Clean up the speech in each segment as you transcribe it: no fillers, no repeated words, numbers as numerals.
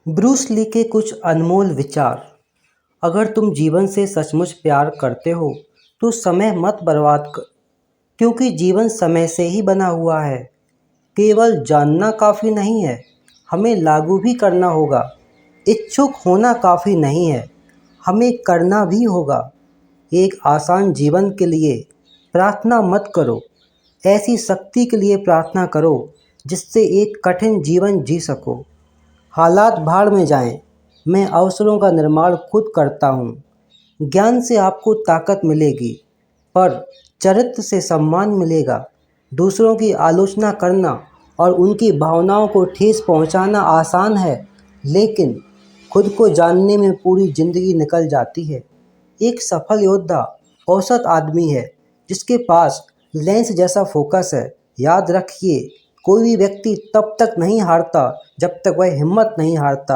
Bruce Lee के कुछ अनमोल विचार। अगर तुम जीवन से सचमुच प्यार करते हो तो समय मत बर्बाद कर, क्योंकि जीवन समय से ही बना हुआ है। केवल जानना काफ़ी नहीं है, हमें लागू भी करना होगा। इच्छुक होना काफ़ी नहीं है, हमें करना भी होगा। एक आसान जीवन के लिए प्रार्थना मत करो, ऐसी शक्ति के लिए प्रार्थना करो जिससे एक कठिन जीवन जी सको। हालात भाड़ में जाएं, मैं अवसरों का निर्माण खुद करता हूँ। ज्ञान से आपको ताकत मिलेगी, पर चरित्र से सम्मान मिलेगा। दूसरों की आलोचना करना और उनकी भावनाओं को ठेस पहुँचाना आसान है, लेकिन खुद को जानने में पूरी जिंदगी निकल जाती है। एक सफल योद्धा औसत आदमी है जिसके पास लेंस जैसा फोकस है। याद रखिए, कोई भी व्यक्ति तब तक नहीं हारता जब तक वह हिम्मत नहीं हारता।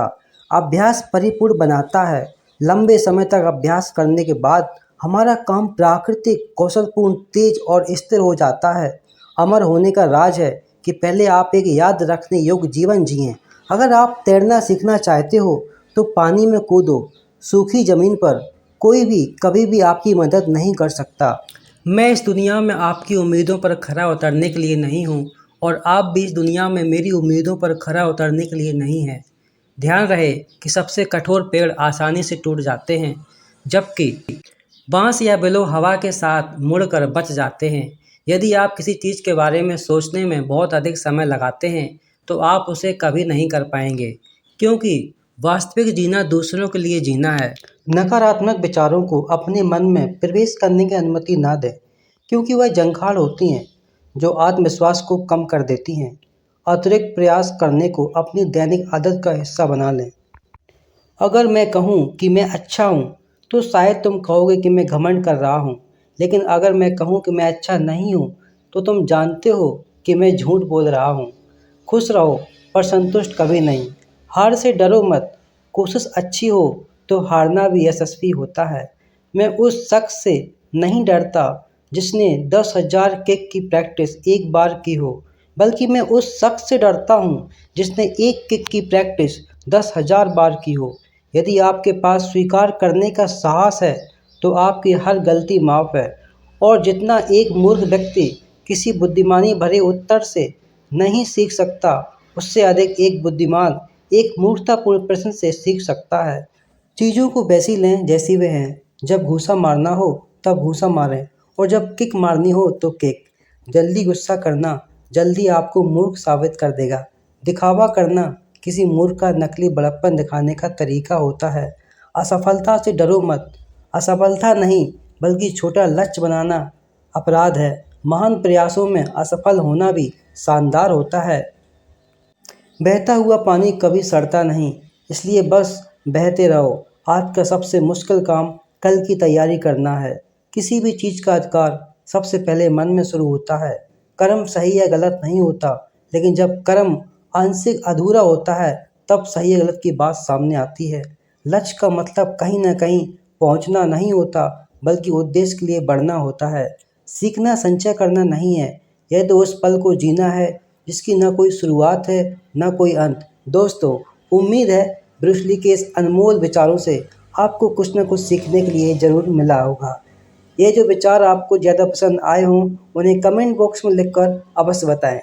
अभ्यास परिपूर्ण बनाता है। लंबे समय तक अभ्यास करने के बाद हमारा काम प्राकृतिक, कौशलपूर्ण, तेज और स्थिर हो जाता है। अमर होने का राज है कि पहले आप एक याद रखने योग्य जीवन जिएं। अगर आप तैरना सीखना चाहते हो तो पानी में कूदो। सूखी ज़मीन पर कोई भी कभी भी आपकी मदद नहीं कर सकता। मैं इस दुनिया में आपकी उम्मीदों पर खरा उतरने के लिए नहीं हूँ, और आप भी इस दुनिया में मेरी उम्मीदों पर खरा उतरने के लिए नहीं हैं। ध्यान रहे कि सबसे कठोर पेड़ आसानी से टूट जाते हैं, जबकि बांस या बिलो हवा के साथ मुड़कर बच जाते हैं। यदि आप किसी चीज़ के बारे में सोचने में बहुत अधिक समय लगाते हैं तो आप उसे कभी नहीं कर पाएंगे, क्योंकि वास्तविक जीना दूसरों के लिए जीना है। नकारात्मक विचारों को अपने मन में प्रवेश करने की अनुमति ना दें, क्योंकि वह जंखाड़ होती हैं जो आत्मविश्वास को कम कर देती हैं। अतिरिक्त प्रयास करने को अपनी दैनिक आदत का हिस्सा बना लें। अगर मैं कहूँ कि मैं अच्छा हूँ तो शायद तुम कहोगे कि मैं घमंड कर रहा हूँ, लेकिन अगर मैं कहूँ कि मैं अच्छा नहीं हूँ तो तुम जानते हो कि मैं झूठ बोल रहा हूँ। खुश रहो, पर संतुष्ट कभी नहीं। हार से डरो मत, कोशिश अच्छी हो तो हारना भी यशस्वी होता है। मैं उस शख्स से नहीं डरता जिसने 10,000 किक की प्रैक्टिस एक बार की हो, बल्कि मैं उस शख्स से डरता हूँ जिसने एक किक की प्रैक्टिस 10,000 बार की हो। यदि आपके पास स्वीकार करने का साहस है तो आपकी हर गलती माफ़ है, और जितना एक मूर्ख व्यक्ति किसी बुद्धिमानी भरे उत्तर से नहीं सीख सकता, उससे अधिक एक बुद्धिमान एक मूर्खतापूर्ण प्रश्न से सीख सकता है। चीज़ों को वैसी लें जैसी वे हैं। जब घूंसा मारना हो तब घूंसा मारें, और जब किक मारनी हो तो किक। जल्दी गुस्सा करना जल्दी आपको मूर्ख साबित कर देगा। दिखावा करना किसी मूर्ख का नकली बड़प्पन दिखाने का तरीका होता है। असफलता से डरो मत। असफलता नहीं, बल्कि छोटा लक्ष्य बनाना अपराध है। महान प्रयासों में असफल होना भी शानदार होता है। बहता हुआ पानी कभी सड़ता नहीं, इसलिए बस बहते रहो। आज का सबसे मुश्किल काम कल की तैयारी करना है। किसी भी चीज़ का अधिकार सबसे पहले मन में शुरू होता है। कर्म सही या गलत नहीं होता, लेकिन जब कर्म आंशिक अधूरा होता है तब सही या गलत की बात सामने आती है। लक्ष्य का मतलब कहीं ना कहीं पहुंचना नहीं होता, बल्कि उद्देश्य के लिए बढ़ना होता है। सीखना संचय करना नहीं है, यह तो उस पल को जीना है जिसकी न कोई शुरुआत है न कोई अंत। दोस्तों, उम्मीद है ब्रूस ली के इस अनमोल विचारों से आपको कुछ न कुछ सीखने के लिए ज़रूर मिला होगा। ये जो विचार आपको ज़्यादा पसंद आए हों उन्हें कमेंट बॉक्स में लिखकर अवश्य बताएं।